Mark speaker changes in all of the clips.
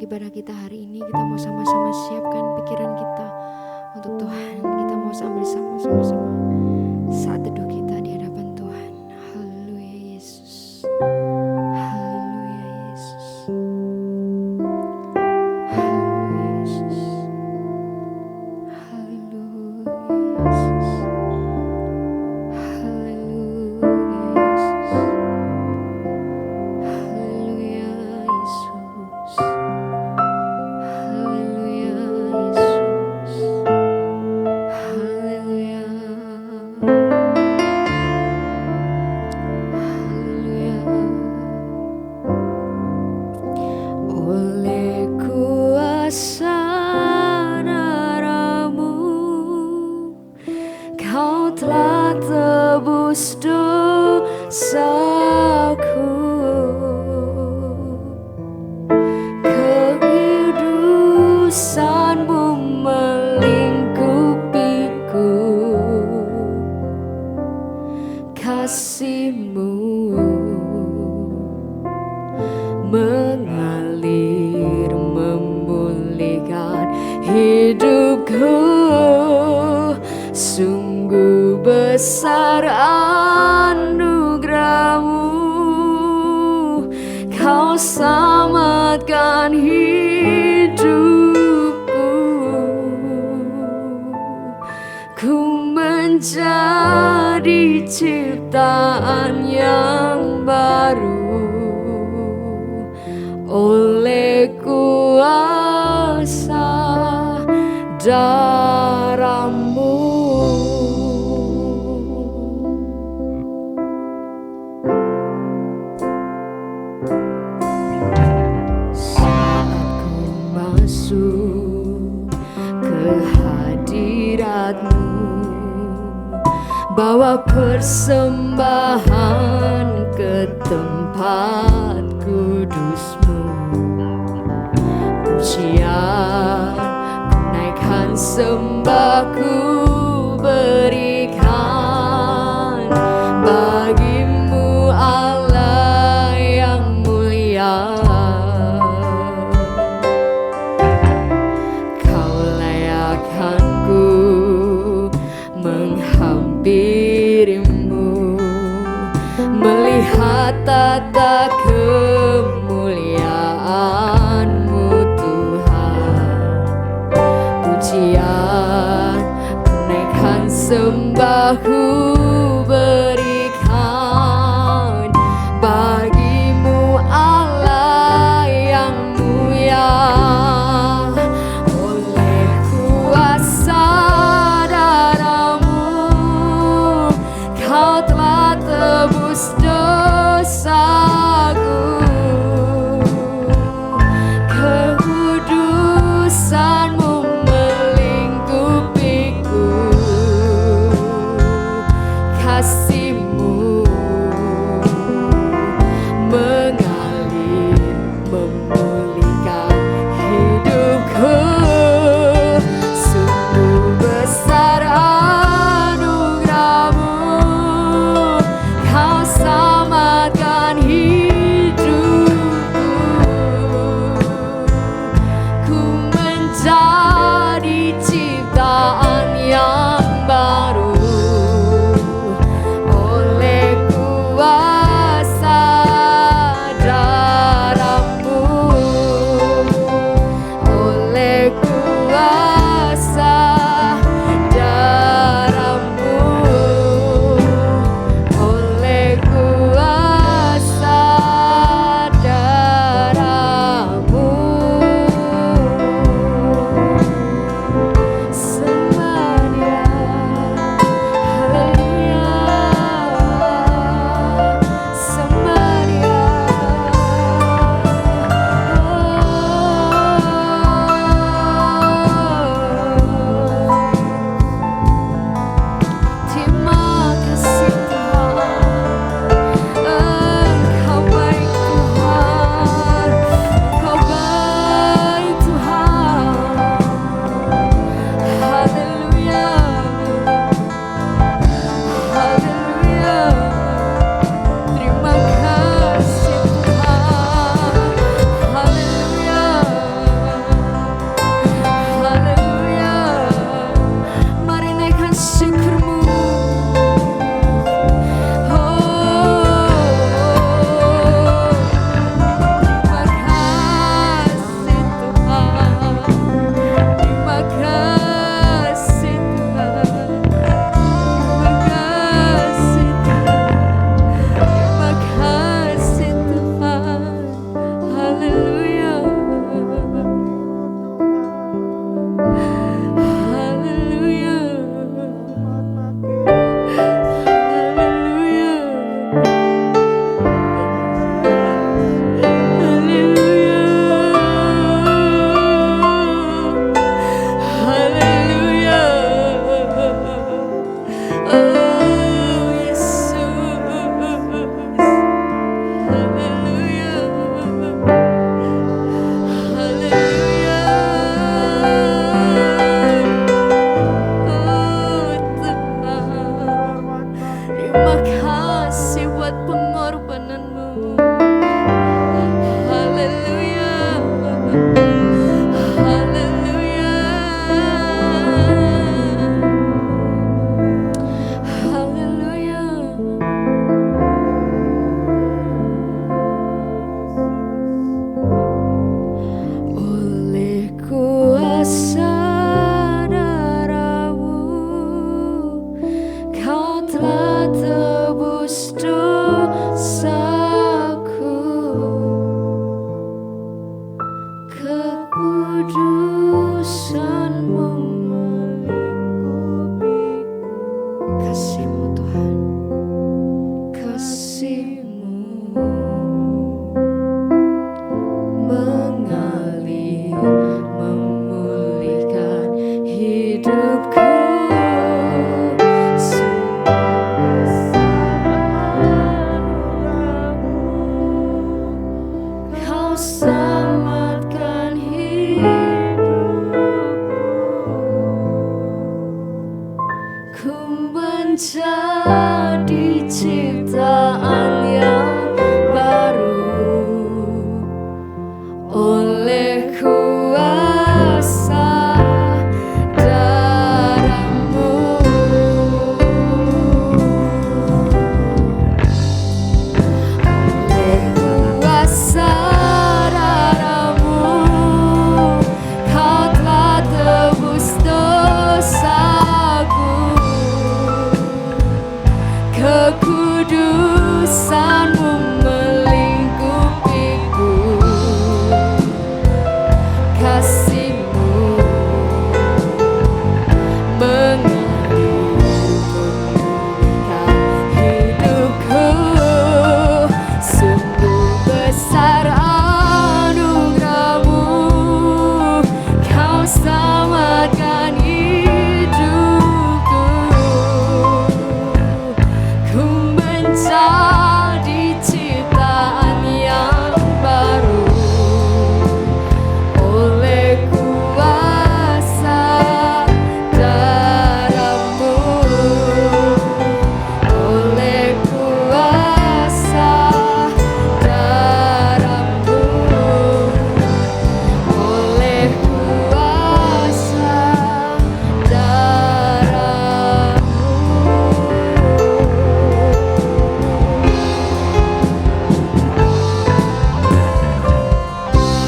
Speaker 1: untuk ibadah kita hari ini, kita mau sama-sama siapkan pikiran kita untuk Tuhan. Kita mau sambil sama-sama saat teduh kita di hadapan Tuhan. Haleluya Yesus. Haleluya Yesus. Haleluya Yesus. Haleluya Yesus. Telah tebus dosaku, kekudusanmu melingkupiku, kasihmu mengalir memulihkan hidupku. Sungguh besar anugerahmu, kau selamatkan hidupku. Ku menjadi ciptaan yang baru oleh kuasa darah-Mu. Bawa persembahan ke tempat kudus-Mu. Pujian ku naikkan, sembah ku berikan bagi-Mu Allah yang mulia. Kau layakkan ku menghampirimu, melihat tata kemuliaan-Mu Tuhan. Pujian ku kekudusan-Mu melingkupiku. Kasih-Mu Tuhan, kasih-Mu mengalir, memulihkan hidupku. Kau selamatkan hidupku. Ku menjadi ciptaan yang baru oleh kuasa darah-Mu. Oleh kuasa darah-Mu, Kau telah tebus dosaku. Kekudusan-Mu melingkupiku. Kasih-Mu mengalir, memulihkan hidupku. Sungguh besar anugerah-Mu, Kau selamatkan hidupku. Ku menjadi ciptaan yang baru oleh kuasa darah-Mu. Oleh kuasa darah-Mu. Oleh kuasa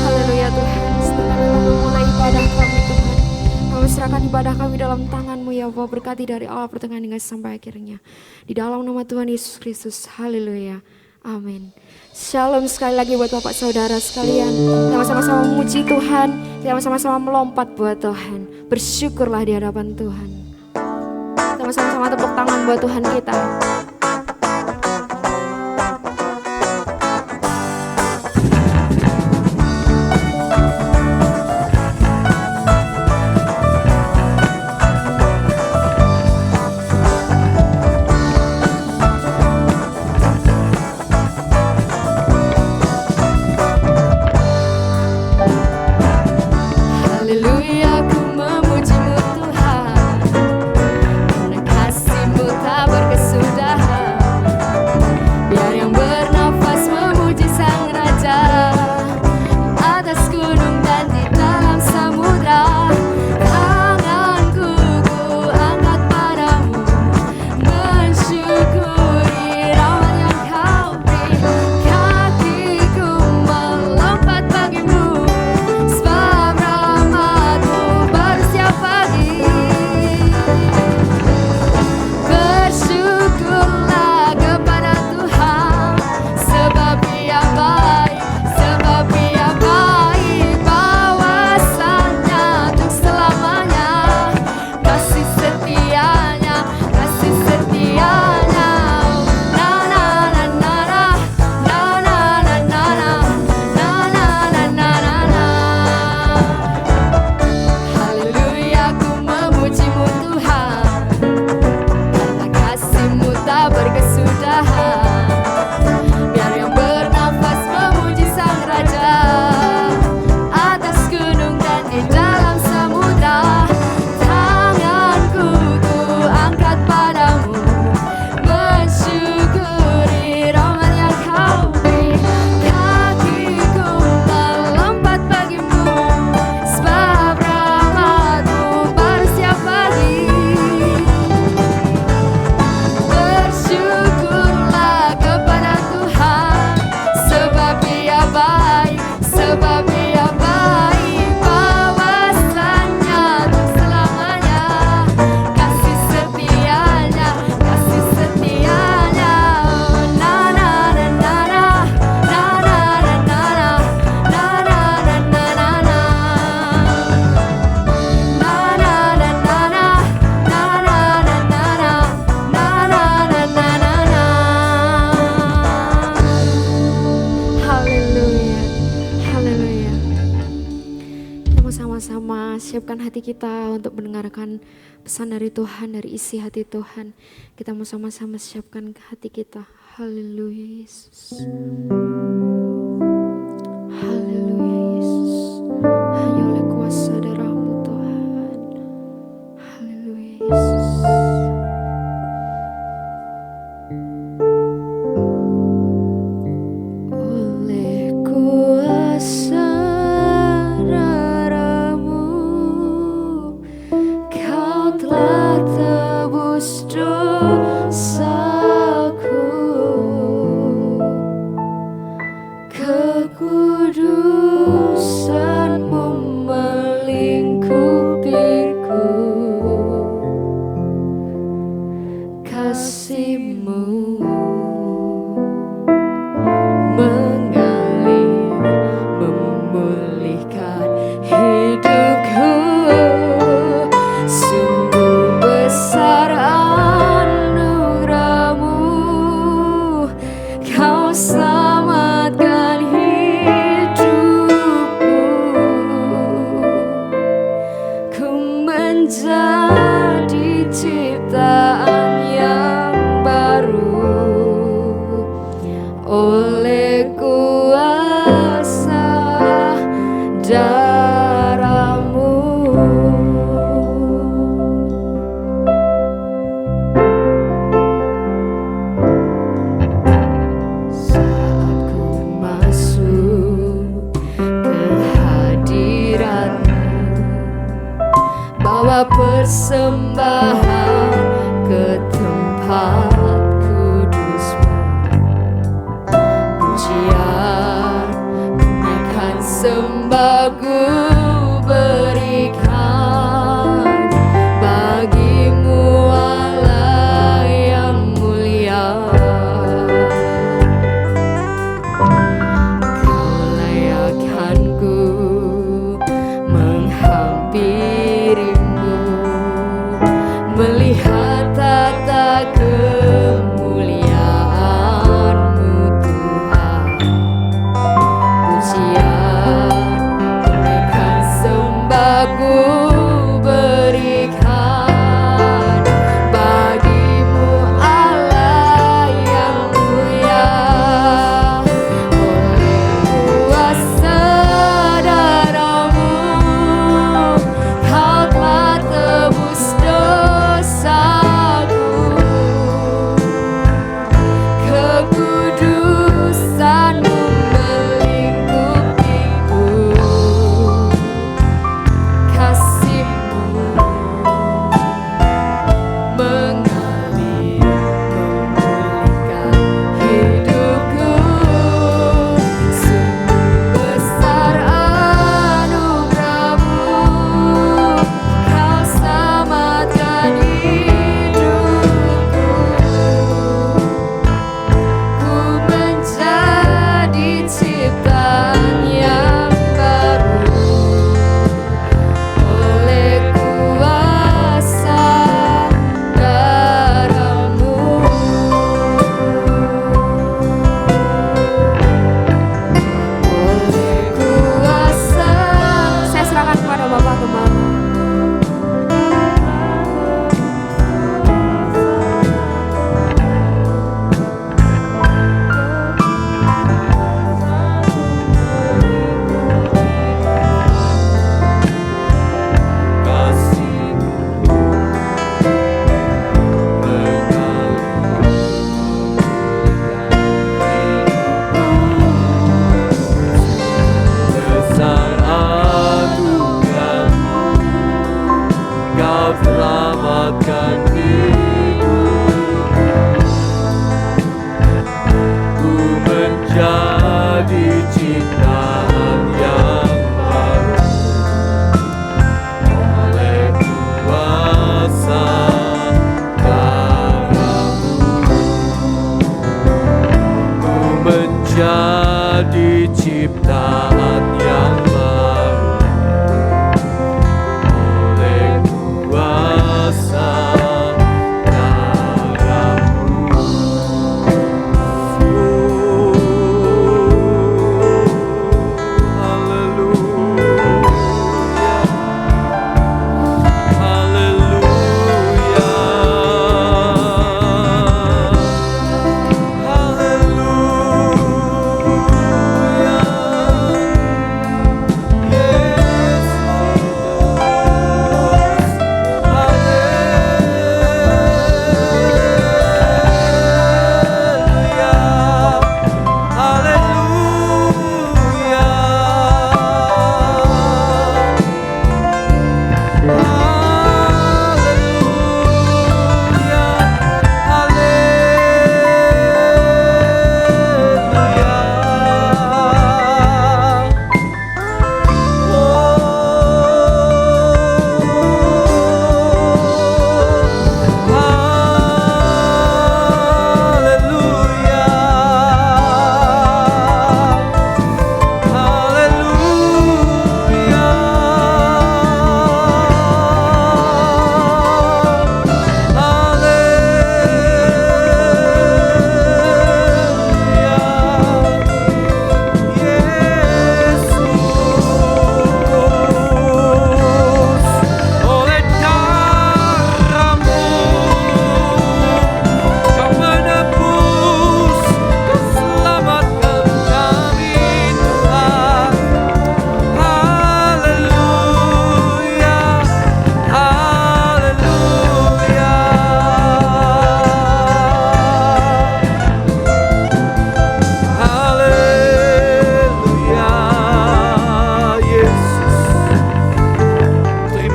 Speaker 1: Haleluya Tuhan, setelah kami memulai ibadah kami Tuhan, kami serahkan ibadah kami dalam tangan-Mu ya Allah. Berkati dari awal pertengahan hingga sampai akhirnya. Di dalam nama Tuhan Yesus Kristus, haleluya, amin. Shalom sekali lagi buat Bapak Saudara sekalian. Kita sama-sama memuji Tuhan, kita sama-sama melompat buat Tuhan. Bersyukurlah di hadapan Tuhan. Kita sama-sama tepuk tangan buat Tuhan kita. Haleluya, ku memuji-Mu Tuhan, karena kasih-Mu tak berkesudahan. mau sama-sama siapkan hati kita untuk mendengarkan pesan dari Tuhan, dari isi hati Tuhan. Kita mau sama-sama siapkan hati kita. Haleluya Yesus. Haleluya Yesus. Hanya oleh kuasa darah-Mu Tuhan. Haleluya Yesus. Oleh kuasa darah-Mu, Kau telah tebus dosaku. Kekudusan-Mu melingkupiku, kasih-Mu mengalir, memulihkan hidupku. Sungguh besar anugerah-Mu, Kau selamatkan hidupku. Ku menjadi ciptaan yang baru oleh kuasa darah-Mu. Saat ku masuk ke hadirat-Mu, bawa persembahan ke tempat kudus-Mu. Pujian akan sembah ku berikan bagi-Mu, Allah yang mulia. Kau layakkan ku menghampiri-Mu, melihat tata kemuliaan-Mu Tuhan. Pujian akan sembah ku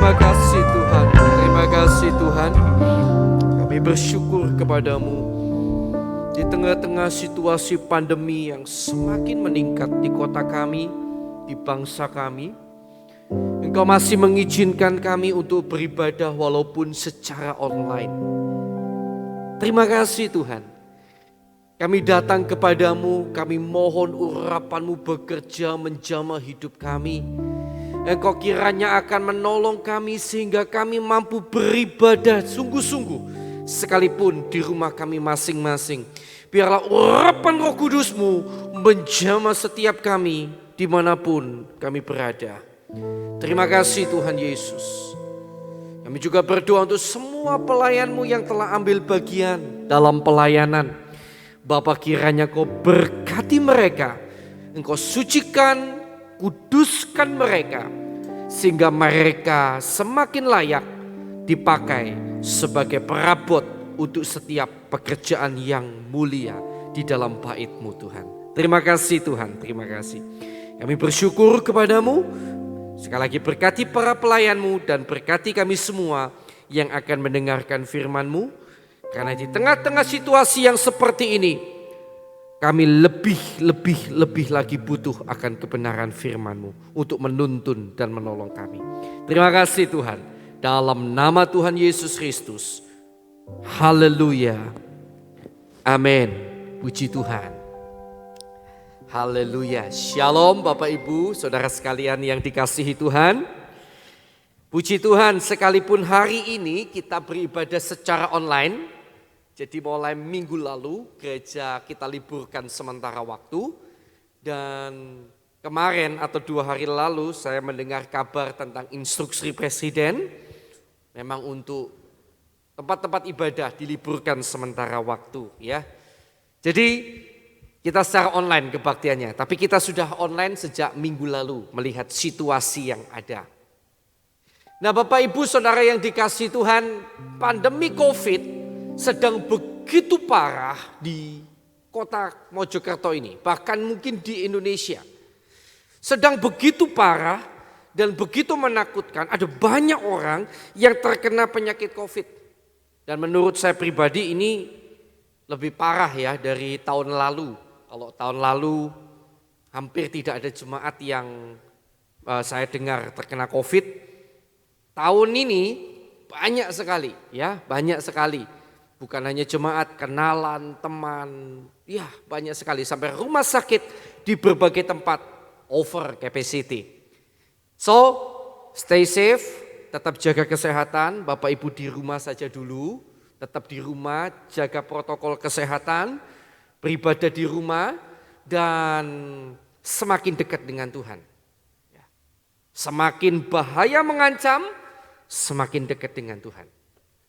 Speaker 2: Terima kasih Tuhan, terima kasih Tuhan. Kami bersyukur kepadamu di tengah-tengah situasi pandemi yang semakin meningkat di kota kami, di bangsa kami. Engkau masih mengizinkan kami untuk beribadah walaupun secara online. Terima kasih Tuhan. Kami datang kepadamu, kami mohon urapan-Mu bekerja menjamah hidup kami. Engkau kiranya akan menolong kami sehingga kami mampu beribadah sungguh-sungguh sekalipun di rumah kami masing-masing. Biarlah urapan Roh Kudus-Mu menjamah setiap kami dimanapun kami berada. Terima kasih Tuhan Yesus. Kami juga berdoa untuk semua pelayan-Mu yang telah ambil bagian dalam pelayanan. Bapa, kiranya Kau berkati mereka, Engkau sucikan, kuduskan mereka, sehingga mereka semakin layak dipakai sebagai perabot untuk setiap pekerjaan yang mulia di dalam bait-Mu Tuhan. Terima kasih Tuhan, terima kasih. Kami bersyukur kepadamu. Sekali lagi berkati para pelayan-Mu dan berkati kami semua yang akan mendengarkan firman-Mu. Karena di tengah-tengah situasi yang seperti ini, kami lebih lagi butuh akan kebenaran firman-Mu untuk menuntun dan menolong kami. Terima kasih Tuhan. Dalam nama Tuhan Yesus Kristus. Haleluya. Amin. Puji Tuhan. Haleluya. Shalom Bapak Ibu, saudara sekalian yang dikasihi Tuhan. Puji Tuhan, sekalipun hari ini kita beribadah secara online. Jadi mulai minggu lalu gereja kita liburkan sementara waktu. Dan kemarin atau 2 hari lalu saya mendengar kabar tentang instruksi Presiden. Memang untuk tempat-tempat ibadah diliburkan sementara waktu ya. Jadi kita secara online kebaktiannya, tapi kita sudah online sejak minggu lalu melihat situasi yang ada. Nah Bapak Ibu Saudara yang dikasihi Tuhan, pandemi COVID sedang begitu parah di kota Mojokerto ini, bahkan mungkin di Indonesia. Sedang begitu parah dan begitu menakutkan, ada banyak orang yang terkena penyakit COVID. Dan menurut saya pribadi ini lebih parah ya dari tahun lalu. Kalau tahun lalu hampir tidak ada jemaat yang saya dengar terkena COVID. Tahun ini banyak sekali ya, banyak sekali. Bukan hanya jemaat, kenalan, teman, ya banyak sekali. Sampai rumah sakit di berbagai tempat over capacity. So stay safe, tetap jaga kesehatan. Bapak Ibu di rumah saja dulu, tetap di rumah, jaga protokol kesehatan. Beribadah di rumah dan semakin dekat dengan Tuhan. Semakin bahaya mengancam, semakin dekat dengan Tuhan.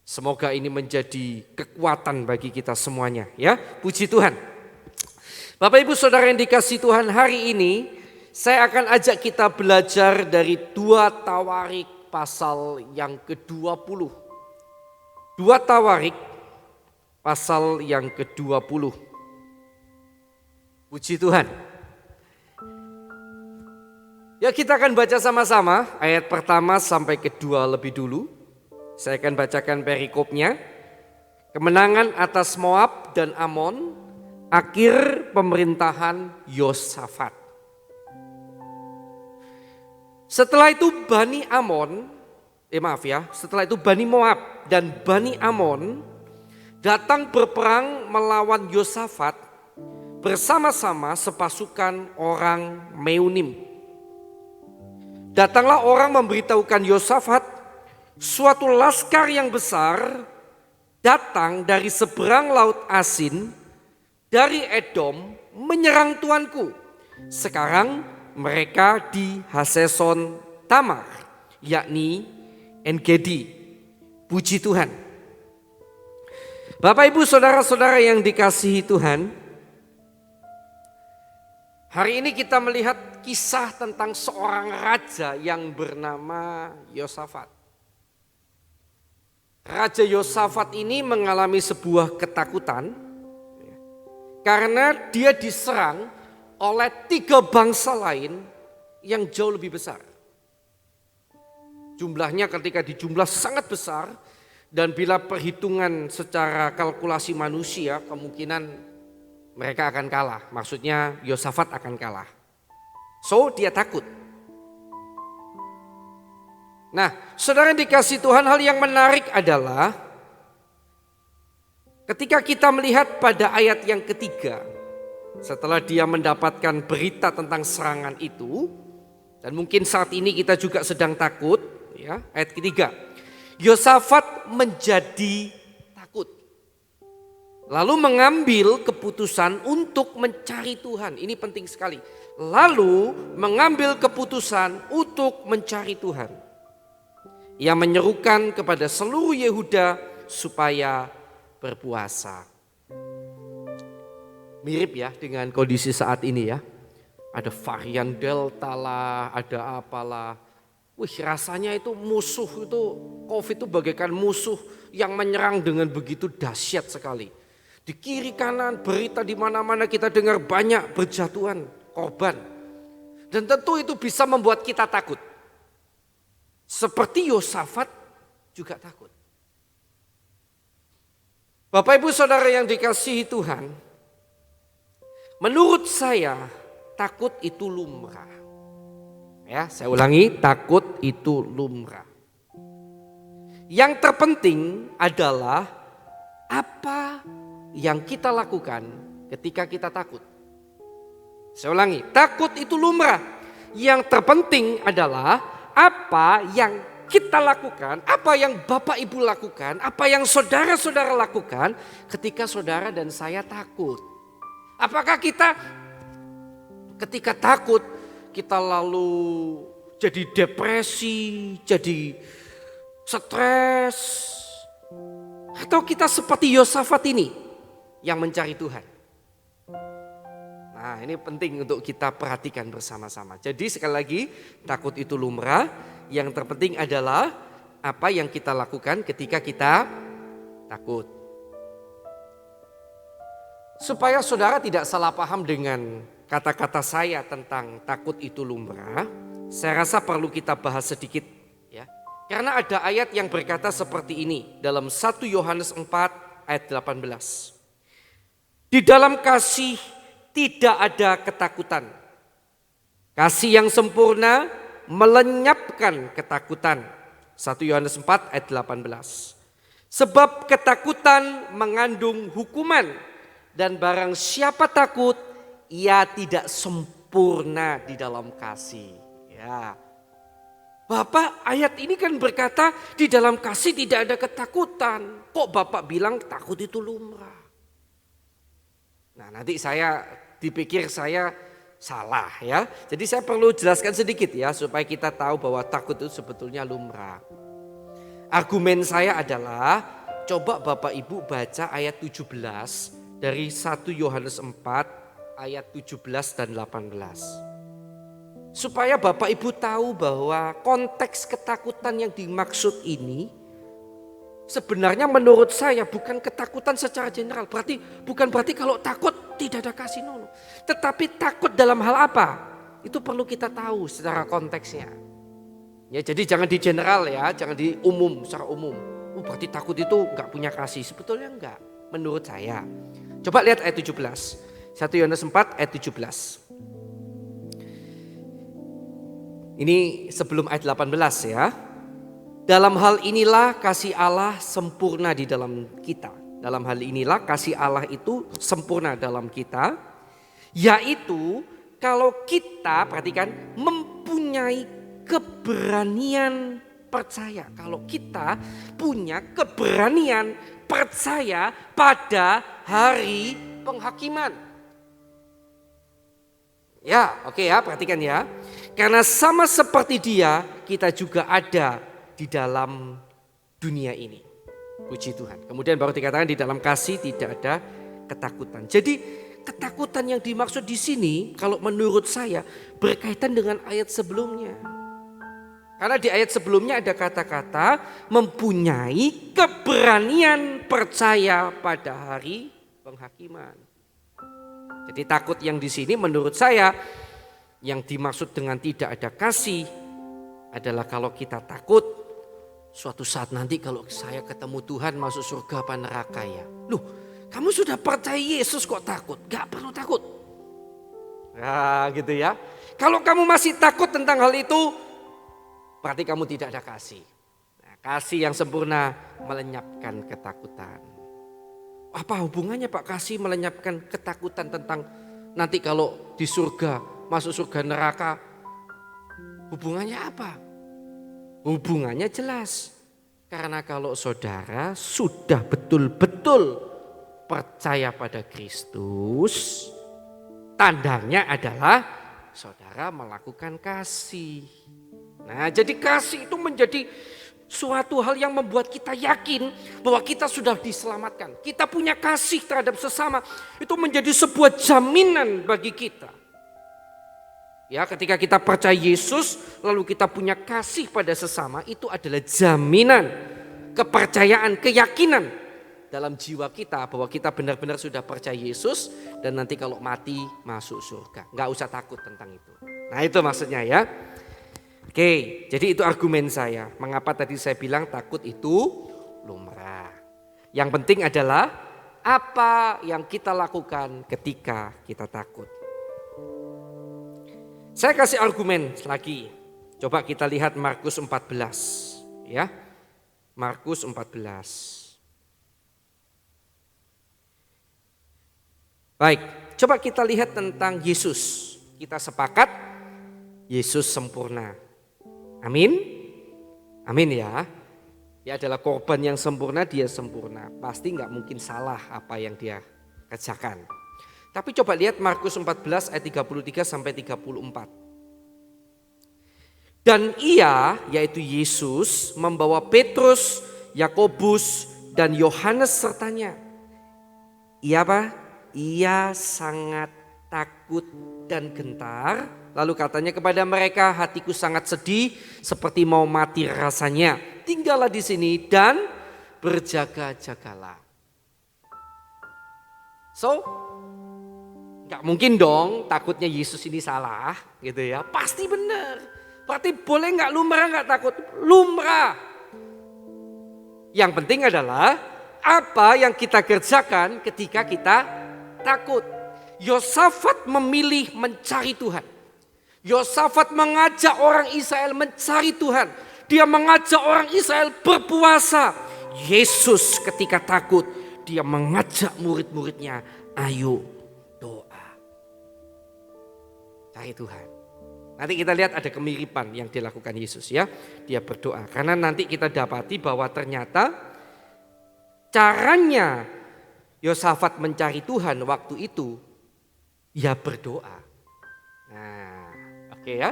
Speaker 2: Semoga ini menjadi kekuatan bagi kita semuanya ya. Puji Tuhan. Bapak Ibu Saudara yang dikasihi Tuhan, hari ini saya akan ajak kita belajar dari 2 Tawarik pasal yang ke-20. 2 Tawarik pasal yang ke-20. Puji Tuhan. Ya kita akan baca sama-sama ayat pertama sampai kedua lebih dulu. Saya akan bacakan perikopnya. Kemenangan atas Moab dan Amon, akhir pemerintahan Yosafat. Setelah itu Bani Moab dan Bani Amon datang berperang melawan Yosafat bersama-sama sepasukan orang Meunim. Datanglah orang memberitahukan Yosafat, suatu laskar yang besar datang dari seberang laut Asin, dari Edom menyerang tuanku. Sekarang mereka di Haseson Tamar, yakni En-Gedi. Puji Tuhan. Bapak Ibu Saudara-saudara yang dikasihi Tuhan, hari ini kita melihat kisah tentang seorang raja yang bernama Yosafat. Raja Yosafat ini mengalami sebuah ketakutan karena dia diserang oleh 3 bangsa lain yang jauh lebih besar. Jumlahnya ketika dijumlah sangat besar, dan bila perhitungan secara kalkulasi manusia kemungkinan mereka akan kalah. Maksudnya Yosafat akan kalah. So dia takut. Nah, saudara yang dikasih Tuhan, hal yang menarik adalah ketika kita melihat pada ayat yang ketiga, setelah dia mendapatkan berita tentang serangan itu, dan mungkin saat ini kita juga sedang takut, ya, ayat ketiga, Yosafat menjadi takut, lalu mengambil keputusan untuk mencari Tuhan. Ini penting sekali. Lalu mengambil keputusan untuk mencari Tuhan. Ia menyerukan kepada seluruh Yehuda supaya berpuasa. Mirip ya dengan kondisi saat ini ya. Ada varian Delta lah, ada apalah. Wih, rasanya itu musuh itu, COVID itu bagaikan musuh yang menyerang dengan begitu dahsyat sekali. Di kiri kanan berita di mana-mana kita dengar banyak berjatuhan korban. Dan tentu itu bisa membuat kita takut. Seperti Yosafat juga takut. Bapak Ibu Saudara yang dikasihi Tuhan, menurut saya takut itu lumrah. Ya, saya ulangi, takut itu lumrah. Yang terpenting adalah apa yang kita lakukan ketika kita takut. Saya ulangi, takut itu lumrah. Yang terpenting adalah apa yang kita lakukan, apa yang Bapak Ibu lakukan, apa yang saudara-saudara lakukan ketika saudara dan saya takut. Apakah kita ketika takut kita lalu jadi depresi, jadi stres, atau kita seperti Yosafat ini yang mencari Tuhan? Nah, ini penting untuk kita perhatikan bersama-sama. Jadi sekali lagi, takut itu lumrah, yang terpenting adalah apa yang kita lakukan ketika kita takut. Supaya saudara tidak salah paham dengan kata-kata saya tentang takut itu lumrah, saya rasa perlu kita bahas sedikit ya. Karena ada ayat yang berkata seperti ini dalam 1 Yohanes 4 ayat 18. Di dalam kasih tidak ada ketakutan. Kasih yang sempurna melenyapkan ketakutan. 1 Yohanes 4 ayat 18. Sebab ketakutan mengandung hukuman, dan barang siapa takut, ia tidak sempurna di dalam kasih. Ya. Bapak, ayat ini kan berkata di dalam kasih tidak ada ketakutan. Kok Bapak bilang takut itu lumrah? Nah, nanti saya dipikir saya salah ya. Jadi saya perlu jelaskan sedikit ya supaya kita tahu bahwa takut itu sebetulnya lumrah. Argumen saya adalah coba Bapak Ibu baca ayat 17 dari 1 Yohanes 4 ayat 17 dan 18. Supaya Bapak Ibu tahu bahwa konteks ketakutan yang dimaksud ini sebenarnya menurut saya bukan ketakutan secara general. Bukan berarti kalau takut tidak ada kasih, no. Tetapi takut dalam hal apa? Itu perlu kita tahu secara konteksnya. Ya, jadi jangan di general ya, jangan di umum, secara umum. Berarti takut itu enggak punya kasih. Sebetulnya enggak, menurut saya. Coba lihat ayat 17. 1 Yohanes 4 ayat 17. Ini sebelum ayat 18 ya. Dalam hal inilah kasih Allah sempurna di dalam kita. Dalam hal inilah kasih Allah itu sempurna dalam kita. Yaitu kalau kita, perhatikan, mempunyai keberanian percaya. Kalau kita punya keberanian percaya pada hari penghakiman. Ya, oke ya, perhatikan ya. Karena sama seperti Dia, kita juga ada di dalam dunia ini. Puji Tuhan. Kemudian baru dikatakan di dalam kasih tidak ada ketakutan. Jadi ketakutan yang dimaksud di sini kalau menurut saya berkaitan dengan ayat sebelumnya. Karena di ayat sebelumnya ada kata-kata mempunyai keberanian percaya pada hari penghakiman. Jadi takut yang di sini menurut saya yang dimaksud dengan tidak ada kasih adalah kalau kita takut, suatu saat nanti kalau saya ketemu Tuhan masuk surga apa neraka ya. Loh, kamu sudah percaya Yesus kok takut? Gak perlu takut. Nah gitu ya. Kalau kamu masih takut tentang hal itu, berarti kamu tidak ada kasih. Nah, kasih yang sempurna melenyapkan ketakutan. Apa hubungannya Pak kasih melenyapkan ketakutan tentang nanti kalau di surga, masuk surga neraka? Hubungannya apa? Hubungannya jelas. Karena kalau saudara sudah betul-betul percaya pada Kristus, tandanya adalah saudara melakukan kasih. Nah, jadi kasih itu menjadi suatu hal yang membuat kita yakin bahwa kita sudah diselamatkan. Kita punya kasih terhadap sesama. Itu menjadi sebuah jaminan bagi kita. Ya, ketika kita percaya Yesus, lalu kita punya kasih pada sesama, itu adalah jaminan, kepercayaan, keyakinan dalam jiwa kita bahwa kita benar-benar sudah percaya Yesus dan nanti kalau mati masuk surga. Nggak usah takut tentang itu. Nah, itu maksudnya ya. Oke, jadi itu argumen saya. Mengapa tadi saya bilang takut itu lumrah. Yang penting adalah apa yang kita lakukan ketika kita takut. Saya kasih argumen lagi. Coba kita lihat Markus 14. Ya, Markus 14. Baik, coba kita lihat tentang Yesus. Kita sepakat Yesus sempurna. Amin. Amin ya. Dia adalah korban yang sempurna, dia sempurna. Pasti nggak mungkin salah apa yang dia kerjakan. Tapi coba lihat Markus 14 ayat 33 sampai 34. Dan ia, yaitu Yesus, membawa Petrus, Yakobus, dan Yohanes sertanya. Ia apa? Ia sangat takut dan gentar. Lalu katanya kepada mereka, hatiku sangat sedih seperti mau mati rasanya. Tinggallah di sini dan berjaga-jagalah. So, gak mungkin dong takutnya Yesus ini salah gitu ya. Pasti benar. Berarti boleh gak lumrah gak takut? Lumrah. Yang penting adalah apa yang kita kerjakan ketika kita takut. Yosafat memilih mencari Tuhan. Yosafat mengajak orang Israel mencari Tuhan. Dia mengajak orang Israel berpuasa. Yesus ketika takut, dia mengajak murid-muridnya, ayo doa. Cari Tuhan. Nanti kita lihat ada kemiripan yang dilakukan Yesus ya. Dia berdoa. Karena nanti kita dapati bahwa ternyata caranya Yosafat mencari Tuhan waktu itu, ya berdoa. Nah, oke ya.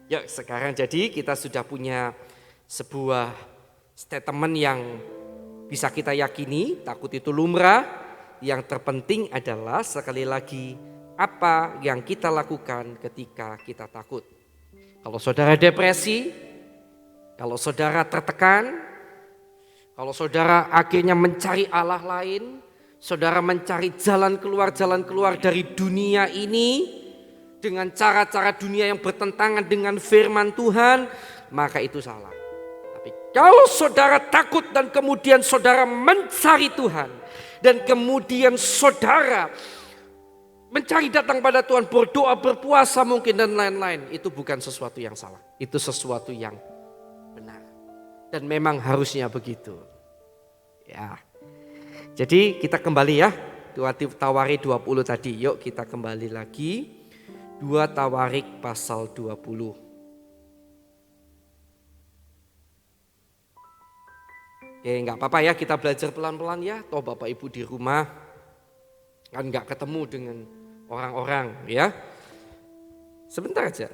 Speaker 2: Yuk sekarang jadi kita sudah punya sebuah statement yang bisa kita yakini, takut itu lumrah. Yang terpenting adalah sekali lagi apa yang kita lakukan ketika kita takut. Kalau saudara depresi, kalau saudara tertekan, kalau saudara akhirnya mencari Allah lain, saudara mencari jalan keluar dari dunia ini dengan cara-cara dunia yang bertentangan dengan firman Tuhan, maka itu salah. Tapi kalau saudara takut dan kemudian saudara mencari Tuhan dan kemudian saudara mencari datang pada Tuhan, berdoa, berpuasa mungkin dan lain-lain, itu bukan sesuatu yang salah. Itu sesuatu yang benar. Dan memang harusnya begitu. Ya. Jadi kita kembali ya, 2 Tawarik 20 tadi. Yuk kita kembali lagi. 2 Tawarik pasal 20. Oke, enggak apa-apa ya, kita belajar pelan-pelan ya. Toh Bapak Ibu di rumah kan enggak ketemu dengan orang-orang ya. Sebentar aja.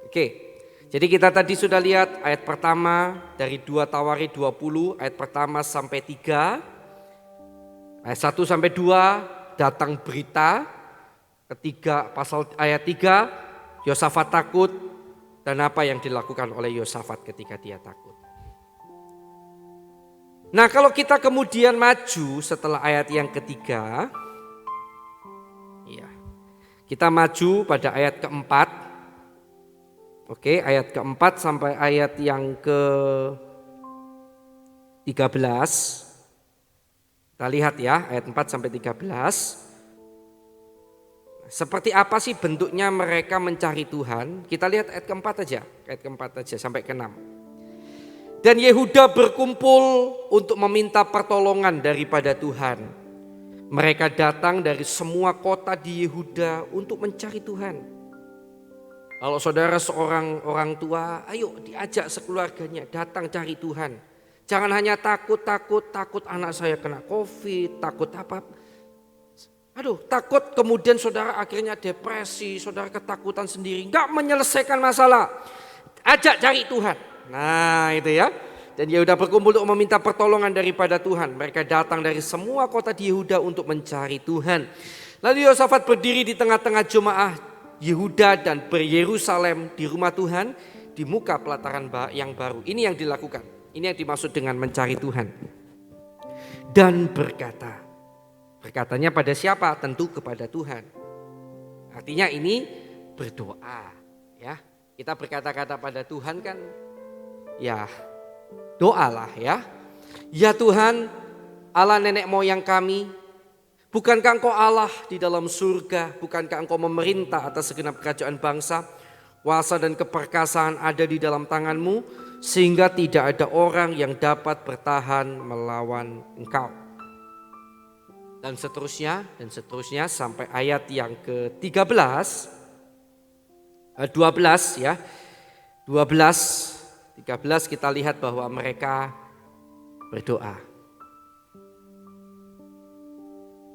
Speaker 2: Oke. Jadi kita tadi sudah lihat ayat pertama dari 2 Tawarik 20 ayat pertama sampai 3. Ayat 1 sampai 2 datang berita. Ketiga pasal ayat 3 Yosafat takut dan apa yang dilakukan oleh Yosafat ketika dia takut. Nah, kalau kita kemudian maju setelah ayat yang ketiga, ya, kita maju pada ayat keempat. Oke, ayat keempat sampai ayat yang ke-13. Kita lihat ya, ayat 4 sampai 13. Seperti apa sih bentuknya mereka mencari Tuhan? Kita lihat ayat keempat aja sampai ke-6. Dan Yehuda berkumpul untuk meminta pertolongan daripada Tuhan. Mereka datang dari semua kota di Yehuda untuk mencari Tuhan. Kalau saudara seorang orang tua, ayo diajak sekeluarganya datang cari Tuhan. Jangan hanya takut anak saya kena COVID, takut apa. Takut kemudian saudara akhirnya depresi, saudara ketakutan sendiri, enggak menyelesaikan masalah. Ajak cari Tuhan. Nah itu ya. Dan Yehuda berkumpul untuk meminta pertolongan daripada Tuhan. Mereka datang dari semua kota di Yehuda untuk mencari Tuhan. Lalu Yosafat berdiri di tengah-tengah jemaah Yehuda dan beryerusalem di rumah Tuhan di muka pelataran yang baru. Ini yang dilakukan. Ini yang dimaksud dengan mencari Tuhan. Dan berkatanya pada siapa? Tentu kepada Tuhan. Artinya ini berdoa ya. Kita berkata-kata pada Tuhan kan ya doalah ya. Ya Tuhan Allah nenek moyang kami, bukankah Engkau Allah di dalam surga? Bukankah Engkau memerintah atas segenap kerajaan bangsa? Kuasa dan keperkasaan ada di dalam tangan-Mu, sehingga tidak ada orang yang dapat bertahan melawan Engkau. Dan seterusnya sampai ayat yang ke-13, 12 ya. 13 kita lihat bahwa mereka berdoa.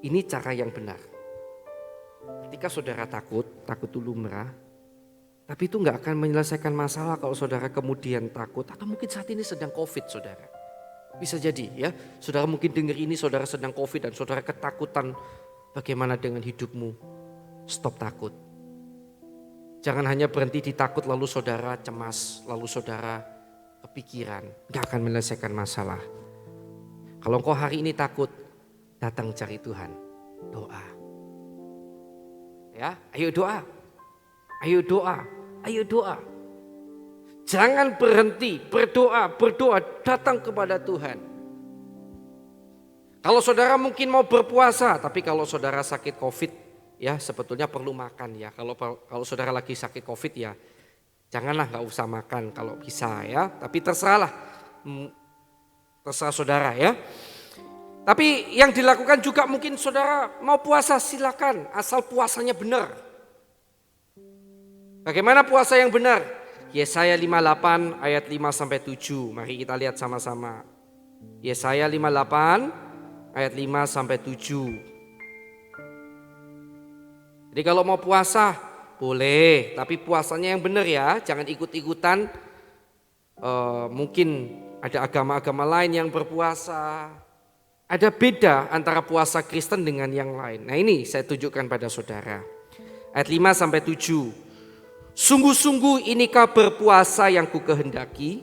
Speaker 2: Ini cara yang benar. Ketika saudara takut dulu merah, tapi itu gak akan menyelesaikan masalah kalau saudara kemudian takut. Atau mungkin saat ini sedang COVID saudara. Bisa jadi ya, saudara mungkin dengar ini saudara sedang COVID dan saudara ketakutan bagaimana dengan hidupmu. Stop takut. Jangan hanya berhenti di takut lalu saudara cemas, lalu saudara kepikiran. Gak akan menyelesaikan masalah. Kalau engkau hari ini takut, datang cari Tuhan, doa. Ya, ayo doa. Jangan berhenti, berdoa, datang kepada Tuhan. Kalau saudara mungkin mau berpuasa, tapi kalau saudara sakit COVID, ya sebetulnya perlu makan ya. Kalau saudara lagi sakit COVID ya, janganlah nggak usah makan kalau bisa ya. Tapi terserah saudara ya. Tapi yang dilakukan juga mungkin saudara mau puasa silakan, asal puasanya benar. Bagaimana puasa yang benar? Yesaya 58 ayat 5 sampai 7. Mari kita lihat sama-sama. Yesaya 58 ayat 5 sampai 7. Jadi kalau mau puasa boleh, tapi puasanya yang benar ya, jangan ikut-ikutan. Mungkin ada agama-agama lain yang berpuasa. Ada beda antara puasa Kristen dengan yang lain. Nah ini saya tunjukkan pada saudara. Ayat 5 sampai 7. Sungguh-sungguh inikah berpuasa yang kukehendaki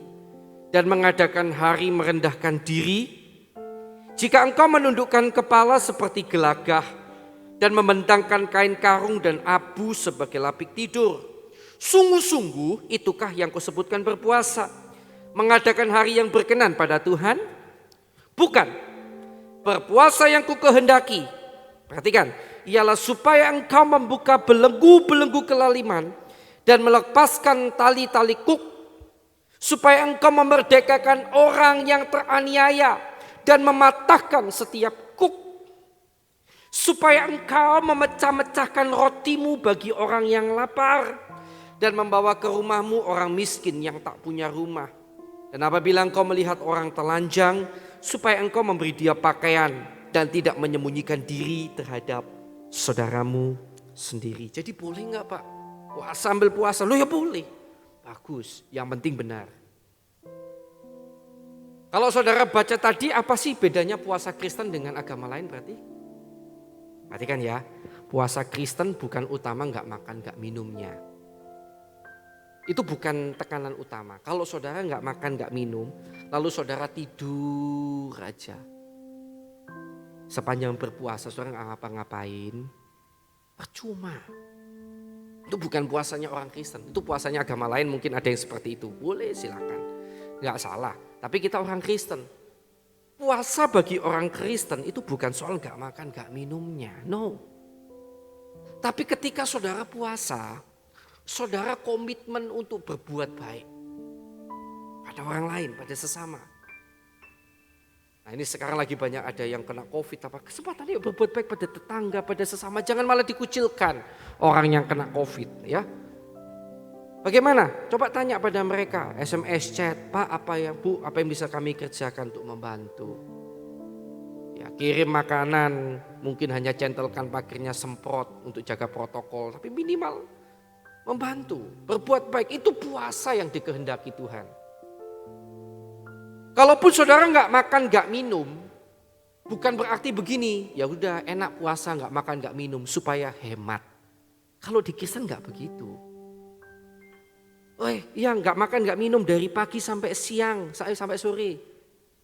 Speaker 2: dan mengadakan hari merendahkan diri? Jika engkau menundukkan kepala seperti gelagah dan membentangkan kain karung dan abu sebagai lapik tidur. Sungguh-sungguh itukah yang kusebutkan berpuasa? Mengadakan hari yang berkenan pada Tuhan? Bukan. Berpuasa yang kukehendaki, perhatikan, ialah supaya engkau membuka belenggu-belenggu kelaliman dan melepaskan tali-tali kuk, supaya engkau memerdekakan orang yang teraniaya dan mematahkan setiap kuk, supaya engkau memecah-mecahkan rotimu bagi orang yang lapar dan membawa ke rumahmu orang miskin yang tak punya rumah. Dan apabila engkau melihat orang telanjang, supaya engkau memberi dia pakaian dan tidak menyembunyikan diri terhadap saudaramu sendiri. Jadi boleh enggak Pak? Sambil puasa, lo ya boleh. Bagus, yang penting benar. Kalau saudara baca tadi, apa sih bedanya puasa Kristen dengan agama lain berarti? Perhatikan ya, puasa Kristen bukan utama gak makan, gak minumnya. Itu bukan tekanan utama. Kalau saudara gak makan, gak minum, lalu saudara tidur aja. Sepanjang berpuasa saudara gak ngapa-ngapain, percuma. Itu bukan puasanya orang Kristen, itu puasanya agama lain, mungkin ada yang seperti itu. Boleh, silakan, nggak salah. Tapi kita orang Kristen. Puasa bagi orang Kristen itu bukan soal nggak makan, nggak minumnya, no. Tapi ketika saudara puasa, saudara komitmen untuk berbuat baik pada orang lain, pada sesama. Nah ini sekarang lagi banyak ada yang kena COVID, kesempatan yuk berbuat baik pada tetangga, pada sesama. Jangan malah dikucilkan orang yang kena COVID ya. Bagaimana? Coba tanya pada mereka, SMS, chat, Pak apa yang bisa kami kerjakan untuk membantu. Ya kirim makanan, mungkin hanya centelkan pagernya, semprot untuk jaga protokol. Tapi minimal membantu, berbuat baik, itu puasa yang dikehendaki Tuhan. Kalaupun saudara nggak makan, nggak minum, bukan berarti begini, ya udah enak puasa nggak makan, nggak minum supaya hemat. Kalau di Kristen nggak begitu. Iya nggak makan, nggak minum dari pagi sampai siang, sampai sore.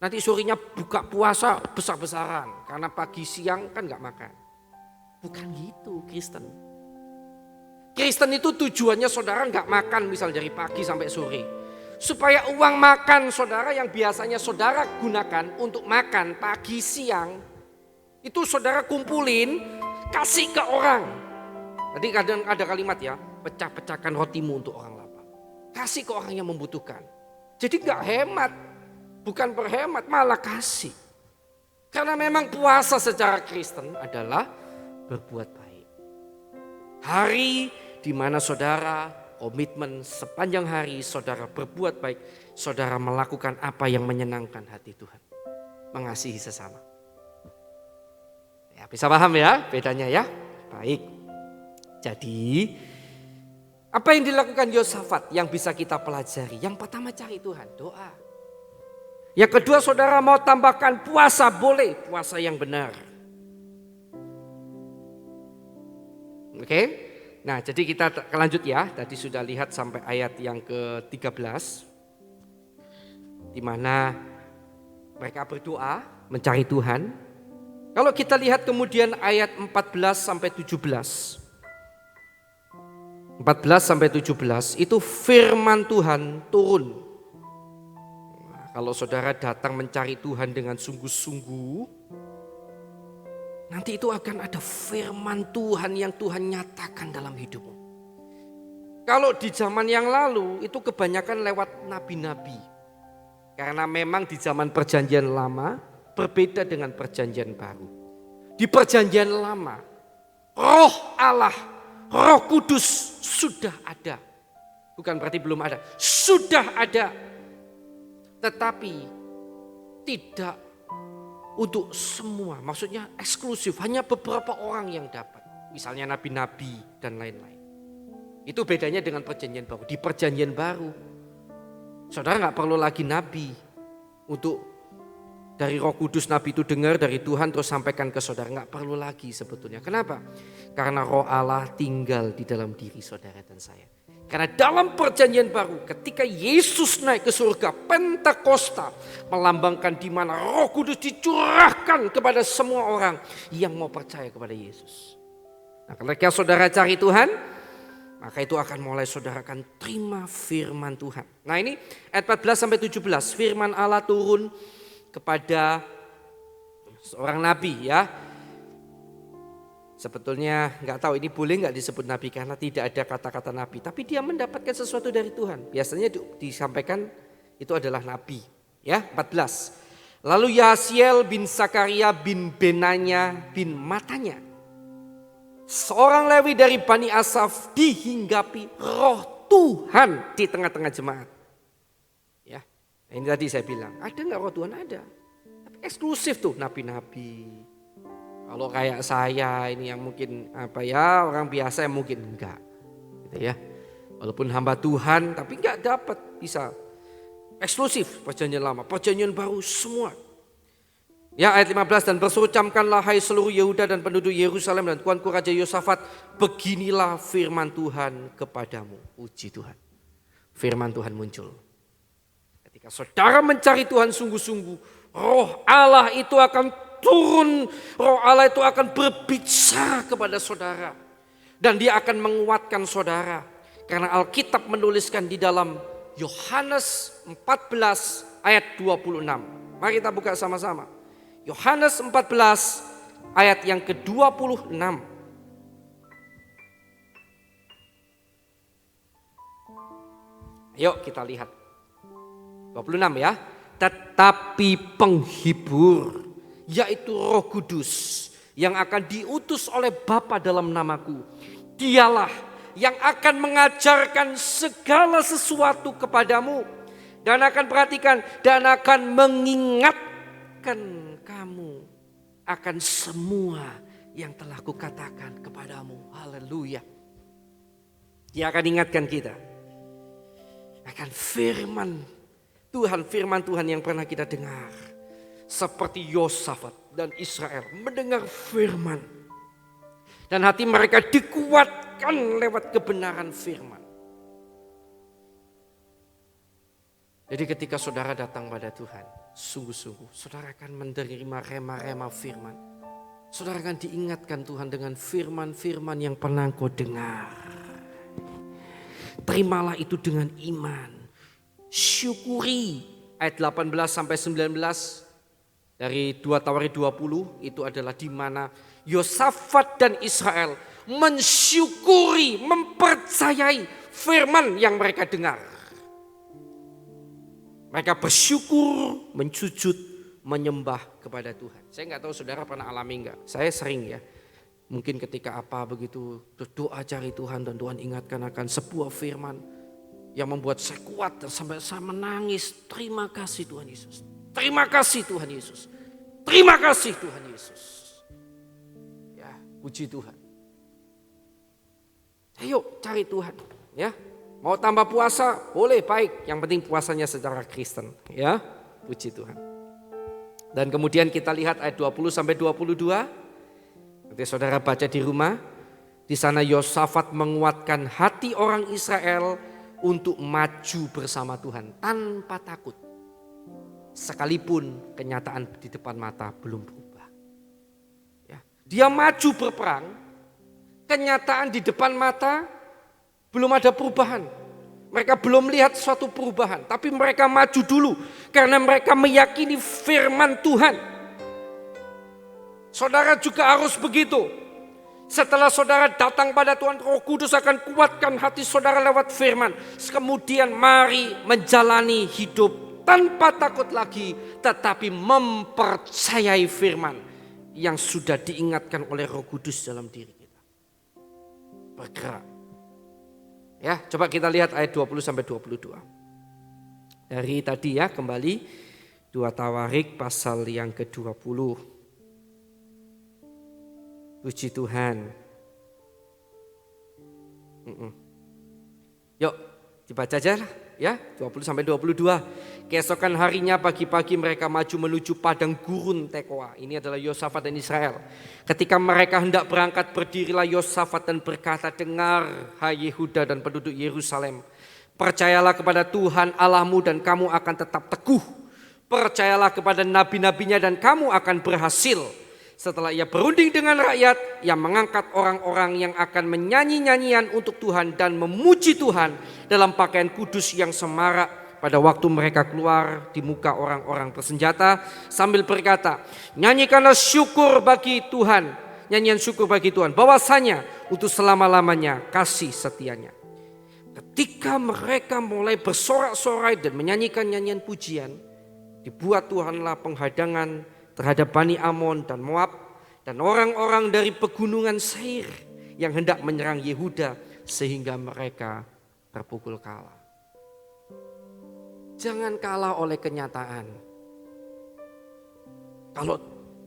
Speaker 2: Nanti sorenya buka puasa besar-besaran karena pagi siang kan nggak makan. Bukan gitu Kristen. Kristen itu tujuannya saudara nggak makan misal dari pagi sampai sore. Supaya uang makan saudara yang biasanya saudara gunakan untuk makan pagi siang, itu saudara kumpulin, kasih ke orang. Tadi kadang ada kalimat ya, pecah-pecahkan rotimu untuk orang lapar. Kasih ke orang yang membutuhkan. Jadi gak hemat, bukan berhemat, malah kasih. Karena memang puasa secara Kristen adalah berbuat baik. Hari di mana saudara komitmen sepanjang hari saudara berbuat baik, saudara melakukan apa yang menyenangkan hati Tuhan. Mengasihi sesama. Ya, bisa paham ya bedanya ya? Baik. Jadi apa yang dilakukan Yosafat yang bisa kita pelajari? Yang pertama cari Tuhan, doa. Yang kedua saudara mau tambahkan puasa, boleh, puasa yang benar. Oke? Nah jadi kita lanjut ya, tadi sudah lihat sampai ayat yang ke-13. Di mana mereka berdoa mencari Tuhan. Kalau kita lihat kemudian ayat 14 sampai 17. 14 sampai 17 itu firman Tuhan turun. Nah, kalau saudara datang mencari Tuhan dengan sungguh-sungguh, nanti itu akan ada firman Tuhan yang Tuhan nyatakan dalam hidupmu. Kalau di zaman yang lalu itu kebanyakan lewat nabi-nabi. Karena memang di zaman perjanjian lama berbeda dengan perjanjian baru. Di perjanjian lama Roh Allah, Roh Kudus sudah ada. Bukan berarti belum ada, sudah ada. Tetapi tidak untuk semua, maksudnya eksklusif, hanya beberapa orang yang dapat. Misalnya nabi-nabi dan lain-lain. Itu bedanya dengan perjanjian baru. Di perjanjian baru, saudara gak perlu lagi nabi untuk dari Roh Kudus nabi itu dengar dari Tuhan terus sampaikan ke saudara. Gak perlu lagi sebetulnya. Kenapa? Karena Roh Allah tinggal di dalam diri saudara dan saya. Karena dalam perjanjian baru ketika Yesus naik ke surga, Pentakosta melambangkan di mana Roh Kudus dicurahkan kepada semua orang yang mau percaya kepada Yesus. Nah, ketika saudara cari Tuhan, maka itu akan mulai saudara akan terima firman Tuhan. Nah ini ayat 14 sampai 17, firman Allah turun kepada seorang nabi ya. Sebetulnya nggak tahu ini boleh nggak disebut nabi karena tidak ada kata-kata nabi. Tapi dia mendapatkan sesuatu dari Tuhan. Biasanya disampaikan itu adalah nabi. Ya 14. Lalu Yahasiel bin Sakaria bin Benanya bin Matanya. Seorang Lewi dari Bani Asaf dihinggapi roh Tuhan di tengah-tengah jemaat. Ya, ini tadi saya bilang ada nggak roh Tuhan? Ada. Tapi eksklusif tuh nabi-nabi. Kalau kayak saya ini yang mungkin orang biasa yang mungkin enggak, gitu ya. Walaupun hamba Tuhan tapi enggak dapat bisa eksklusif perjanjian lama, perjanjian baru semua. Ya ayat 15 dan berseru-camkanlah hai seluruh Yehuda dan penduduk Yerusalem dan tuanku Raja Yosafat, beginilah firman Tuhan kepadamu. Puji Tuhan. Firman Tuhan muncul. Ketika saudara mencari Tuhan sungguh-sungguh, Roh Allah itu akan turun, Roh Allah itu akan berbicara kepada saudara. Dan dia akan menguatkan saudara. Karena Alkitab menuliskan di dalam Yohanes 14 ayat 26. Mari kita buka sama-sama. Yohanes 14 ayat yang ke-26. Yuk kita lihat. 26 ya. Tetapi penghibur, yaitu Roh Kudus, yang akan diutus oleh Bapa dalam namaku, dialah yang akan mengajarkan segala sesuatu kepadamu. Dan akan perhatikan, dan akan mengingatkan kamu akan semua yang telah kukatakan kepadamu. Haleluya. Dia akan ingatkan kita akan firman Tuhan yang pernah kita dengar. Seperti Yosafat dan Israel mendengar firman. Dan hati mereka dikuatkan lewat kebenaran firman. Jadi ketika saudara datang pada Tuhan, sungguh-sungguh saudara akan menerima rema-rema firman. Saudara akan diingatkan Tuhan dengan firman-firman yang pernah kau dengar. Terimalah itu dengan iman. Syukuri. Ayat 18 sampai 19 dari 2 Tawarik 20 itu adalah di mana Yosafat dan Israel mensyukuri, mempercayai firman yang mereka dengar. Mereka bersyukur, mencujud, menyembah kepada Tuhan. Saya nggak tahu saudara pernah alami nggak? Saya sering ya. Mungkin ketika apa begitu doa cari Tuhan dan Tuhan ingatkan akan sebuah firman yang membuat saya kuat dan sampai saya menangis. Terima kasih Tuhan Yesus. Terima kasih Tuhan Yesus. Terima kasih Tuhan Yesus. Ya, puji Tuhan. Ayo cari Tuhan, ya. Mau tambah puasa, boleh, baik. Yang penting puasanya secara Kristen, ya. Puji Tuhan. Dan kemudian kita lihat ayat 20 sampai 22. Nanti saudara baca di rumah. Di sana Yosafat menguatkan hati orang Israel untuk maju bersama Tuhan tanpa takut. Sekalipun kenyataan di depan mata belum berubah. Ya. Dia maju berperang, kenyataan di depan mata belum ada perubahan. Mereka belum lihat suatu perubahan, tapi mereka maju dulu karena mereka meyakini firman Tuhan. Saudara juga harus begitu. Setelah saudara datang pada Tuhan, Roh Kudus akan kuatkan hati saudara lewat firman. Kemudian mari menjalani hidup tanpa takut lagi, tetapi mempercayai firman yang sudah diingatkan oleh Roh Kudus dalam diri kita. Bergerak. Ya, coba kita lihat ayat 20 sampai 22. Dari tadi ya, kembali 2 Tawarik pasal yang ke-20. Puji Tuhan. Yuk dibaca aja lah ya, 20 sampai 22. Keesokan harinya pagi-pagi mereka maju menuju padang gurun Tekoa. Ini adalah Yosafat dan Israel. Ketika mereka hendak berangkat, berdirilah Yosafat dan berkata, dengar hai Yehuda dan penduduk Yerusalem. Percayalah kepada Tuhan Allahmu dan kamu akan tetap teguh. Percayalah kepada nabi-nabinya dan kamu akan berhasil. Setelah ia berunding dengan rakyat, ia mengangkat orang-orang yang akan menyanyi nyanyian untuk Tuhan dan memuji Tuhan dalam pakaian kudus yang semarak pada waktu mereka keluar di muka orang-orang bersenjata sambil berkata, nyanyikanlah syukur bagi Tuhan, nyanyian syukur bagi Tuhan, bahwasanya untuk selama-lamanya kasih setianya. Ketika mereka mulai bersorak-sorai dan menyanyikan nyanyian pujian, dibuat Tuhanlah penghadangan terhadap Bani Amon dan Moab dan orang-orang dari pegunungan Seir yang hendak menyerang Yehuda sehingga mereka terpukul kalah. Jangan kalah oleh kenyataan. Kalau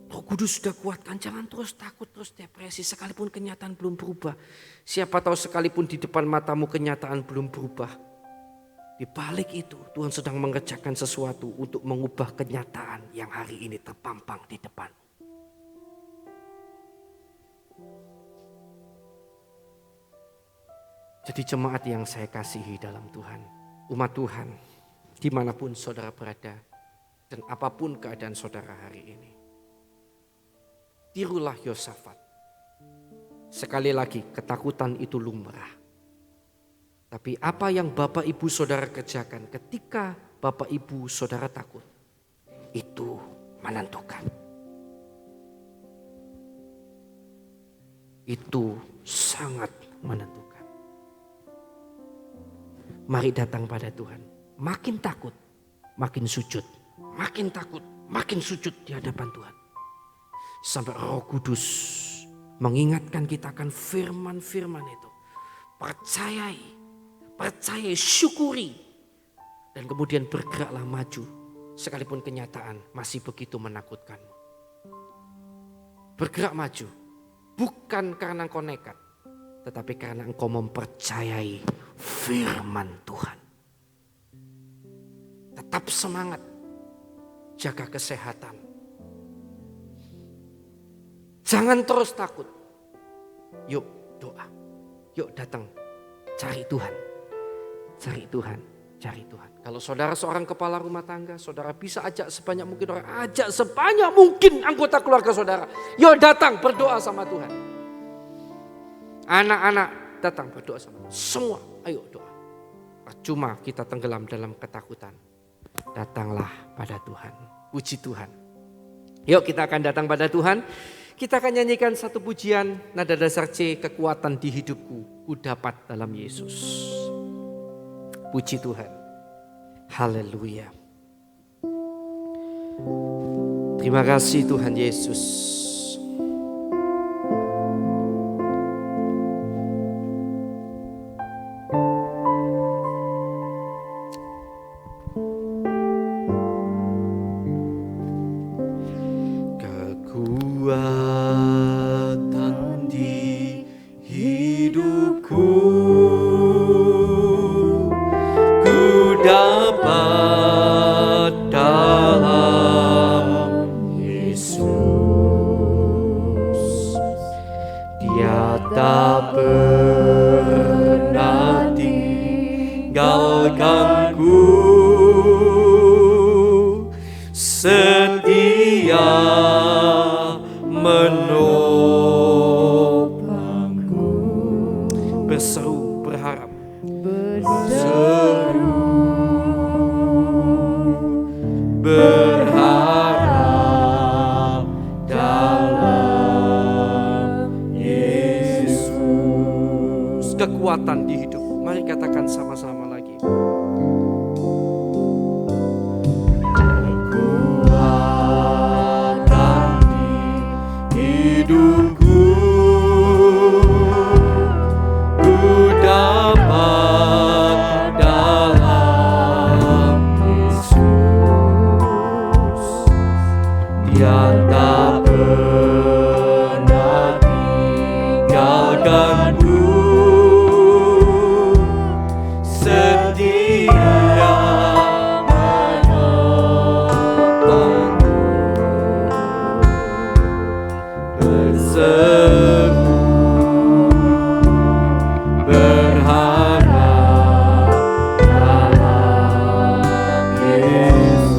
Speaker 2: Roh Kudus sudah kuatkan, jangan terus takut, terus depresi sekalipun kenyataan belum berubah. Siapa tahu sekalipun di depan matamu kenyataan belum berubah. Di balik itu Tuhan sedang mengerjakan sesuatu untuk mengubah kenyataan yang hari ini terpampang di depan. Jadi jemaat yang saya kasihi dalam Tuhan, umat Tuhan, dimanapun saudara berada dan apapun keadaan saudara hari ini, tirulah Yosafat. Sekali lagi, ketakutan itu lumrah. Tapi apa yang Bapak Ibu Saudara kerjakan ketika Bapak Ibu Saudara takut, itu menentukan. Itu sangat menentukan. Mari datang pada Tuhan. Makin takut, makin sujud. Makin takut, makin sujud di hadapan Tuhan. Sampai Roh Kudus mengingatkan kita akan firman-firman itu. Percayai, syukuri. Dan kemudian bergeraklah maju. Sekalipun kenyataan masih begitu menakutkanmu. Bergerak maju. Bukan karena engkau nekat. Tetapi karena engkau mempercayai firman Tuhan. Tetap semangat. Jaga kesehatan. Jangan terus takut. Yuk doa. Yuk datang. Cari Tuhan. Cari Tuhan. Cari Tuhan. Kalau saudara seorang kepala rumah tangga, saudara bisa ajak sebanyak mungkin orang. Ajak sebanyak mungkin anggota keluarga saudara. Yuk datang berdoa sama Tuhan. Anak-anak datang berdoa sama Tuhan. Semua ayo doa. Percuma kita tenggelam dalam ketakutan. Datanglah pada Tuhan. Puji Tuhan. Yuk kita akan datang pada Tuhan. Kita akan nyanyikan satu pujian nada dasar C, kekuatan di hidupku ku dapat dalam Yesus. Puji Tuhan. Haleluya. Terima kasih Tuhan Yesus. Kekuatan di hidupku ku dapat dalam Yesus. Dia tak pernah tinggalkanku, setia menopangku. Berseru berharap. Berseru berharap dalam Yesus. Kekuatan di hidup. Mari katakan sama-sama lagi. Kekuatan di hidupku ku dapat dalam Yesus. Dia tak pernah tinggalkanku, setia menopangku. Berseru berharap dalam Yesus.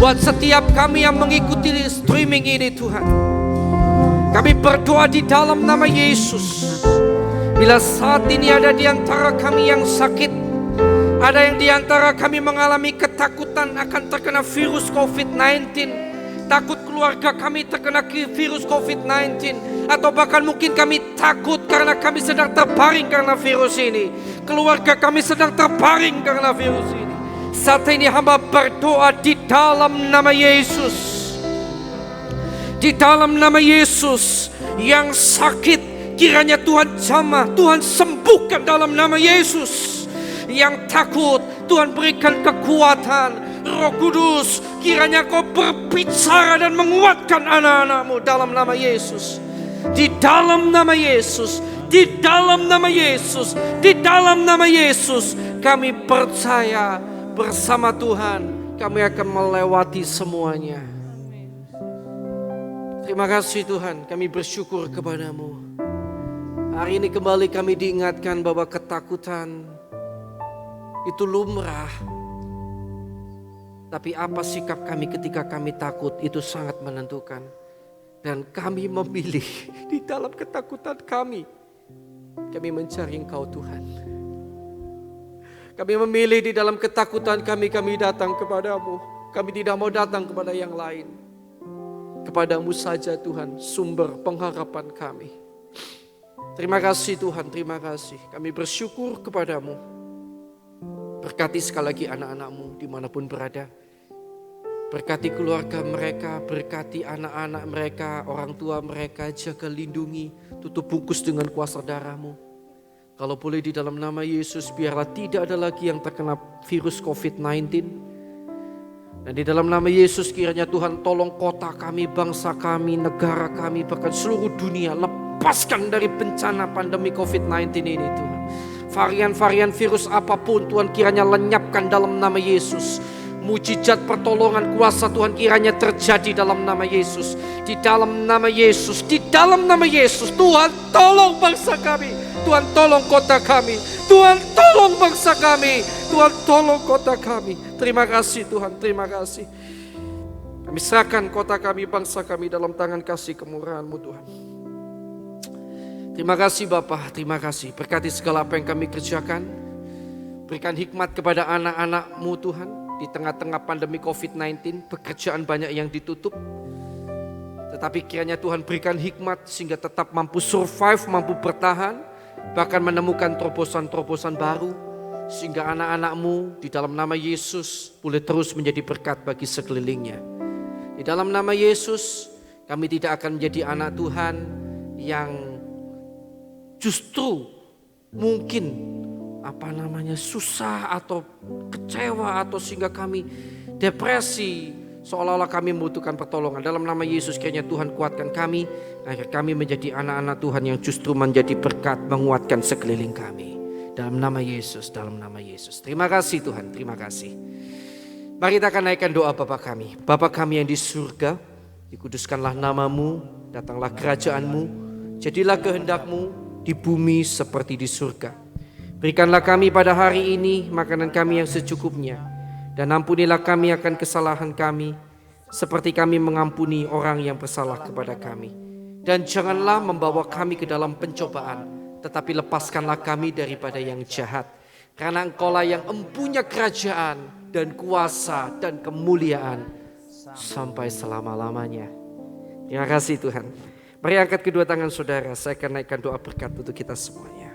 Speaker 2: Buat setiap kami yang mengikuti streaming ini Tuhan, kami berdoa di dalam nama Yesus. Bila saat ini ada di antara kami yang sakit, ada yang di antara kami mengalami ketakutan akan terkena virus COVID-19, takut keluarga kami terkena virus COVID-19, atau bahkan mungkin kami takut karena kami sedang terbaring karena virus ini, keluarga kami sedang terbaring karena virus ini. Saat ini hamba berdoa di dalam nama Yesus. Di dalam nama Yesus, yang sakit kiranya Tuhan jamah, Tuhan sembuhkan dalam nama Yesus. Yang takut Tuhan berikan kekuatan. Roh Kudus, kiranya Kau berbicara dan menguatkan anak-anak-Mu dalam nama Yesus. Di dalam nama Yesus, di dalam nama Yesus, di dalam nama Yesus, kami percaya bersama Tuhan kami akan melewati semuanya. Terima kasih Tuhan, kami bersyukur kepada-Mu. Hari ini kembali kami diingatkan bahwa ketakutan itu lumrah. Tapi apa sikap kami ketika kami takut itu sangat menentukan. Dan kami memilih di dalam ketakutan kami mencari Engkau Tuhan. Kami memilih di dalam ketakutan kami datang kepada-Mu. Kami tidak mau datang kepada yang lain. Kepada-Mu saja Tuhan, sumber pengharapan kami. Terima kasih Tuhan, terima kasih. Kami bersyukur kepada-Mu. Berkati sekali lagi anak-anak-Mu dimanapun berada. Berkati keluarga mereka, berkati anak-anak mereka, orang tua mereka, jaga lindungi, tutup bungkus dengan kuasa darah-Mu. Kalau boleh di dalam nama Yesus, biarlah tidak ada lagi yang terkena virus COVID-19. Dan di dalam nama Yesus kiranya Tuhan tolong kota kami, bangsa kami, negara kami, bahkan seluruh dunia. Lepaskan dari bencana pandemi COVID-19 ini Tuhan. Varian-varian virus apapun Tuhan kiranya lenyapkan dalam nama Yesus. Mujizat pertolongan kuasa Tuhan kiranya terjadi dalam nama Yesus. Di dalam nama Yesus, di dalam nama Yesus. Tuhan tolong bangsa kami, Tuhan tolong kota kami, Tuhan tolong bangsa kami, Tuhan tolong kota kami. Terima kasih Tuhan, terima kasih. Kami serahkan kota kami, bangsa kami dalam tangan kasih kemurahan-Mu Tuhan. Terima kasih Bapa, terima kasih. Berkati segala apa yang kami kerjakan. Berikan hikmat kepada anak-anak-Mu Tuhan. Di tengah-tengah pandemi COVID-19, pekerjaan banyak yang ditutup. Tetapi kiranya Tuhan berikan hikmat sehingga tetap mampu survive, mampu bertahan. Bahkan menemukan terobosan-terobosan baru. Sehingga anak-anak-Mu di dalam nama Yesus boleh terus menjadi berkat bagi sekelilingnya. Di dalam nama Yesus kami tidak akan menjadi anak Tuhan yang justru mungkin susah atau kecewa atau sehingga kami depresi seolah-olah kami membutuhkan pertolongan. Dalam nama Yesus kiranya Tuhan kuatkan kami agar kami menjadi anak-anak Tuhan yang justru menjadi berkat, menguatkan sekeliling kami. Dalam nama Yesus, dalam nama Yesus. Terima kasih Tuhan, terima kasih. Mari kita akan naikkan doa Bapa kami. Bapa kami yang di surga, dikuduskanlah nama-Mu, datanglah kerajaan-Mu, jadilah kehendak-Mu di bumi seperti di surga. Berikanlah kami pada hari ini makanan kami yang secukupnya, dan ampunilah kami akan kesalahan kami, seperti kami mengampuni orang yang bersalah kepada kami. Dan janganlah membawa kami ke dalam pencobaan, tetapi lepaskanlah kami daripada yang jahat. Karena Engkaulah yang empunya kerajaan dan kuasa dan kemuliaan sampai selama-lamanya. Terima kasih Tuhan. Mari angkat kedua tangan saudara, saya akan naikkan doa berkat untuk kita semuanya.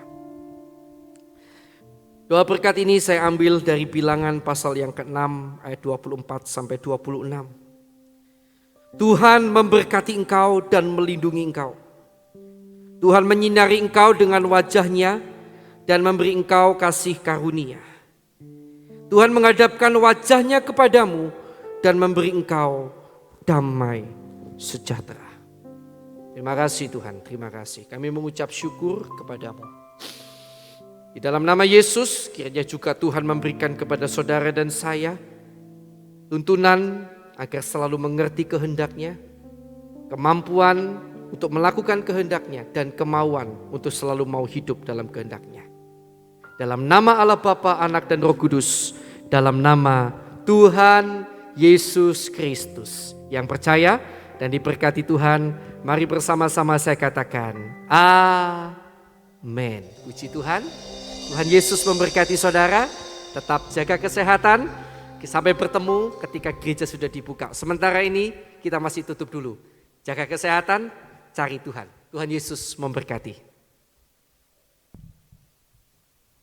Speaker 2: Doa berkat ini saya ambil dari Bilangan pasal yang ke-6 ayat 24 sampai 26. Tuhan memberkati engkau dan melindungi engkau. Tuhan menyinari engkau dengan wajah-Nya dan memberi engkau kasih karunia. Tuhan menghadapkan wajah-Nya kepadamu dan memberi engkau damai sejahtera. Terima kasih Tuhan, terima kasih. Kami mengucap syukur kepada-Mu. Di dalam nama Yesus, kiranya juga Tuhan memberikan kepada saudara dan saya tuntunan agar selalu mengerti kehendak-Nya, kemampuan untuk melakukan kehendak-Nya, dan kemauan untuk selalu mau hidup dalam kehendak-Nya. Dalam nama Allah Bapa, Anak dan Roh Kudus, dalam nama Tuhan Yesus Kristus. Yang percaya dan diberkati Tuhan, mari bersama-sama saya katakan, amin. Puji Tuhan. Tuhan Yesus memberkati saudara. Tetap jaga kesehatan. Sampai bertemu ketika gereja sudah dibuka. Sementara ini kita masih tutup dulu. Jaga kesehatan, cari Tuhan. Tuhan Yesus memberkati.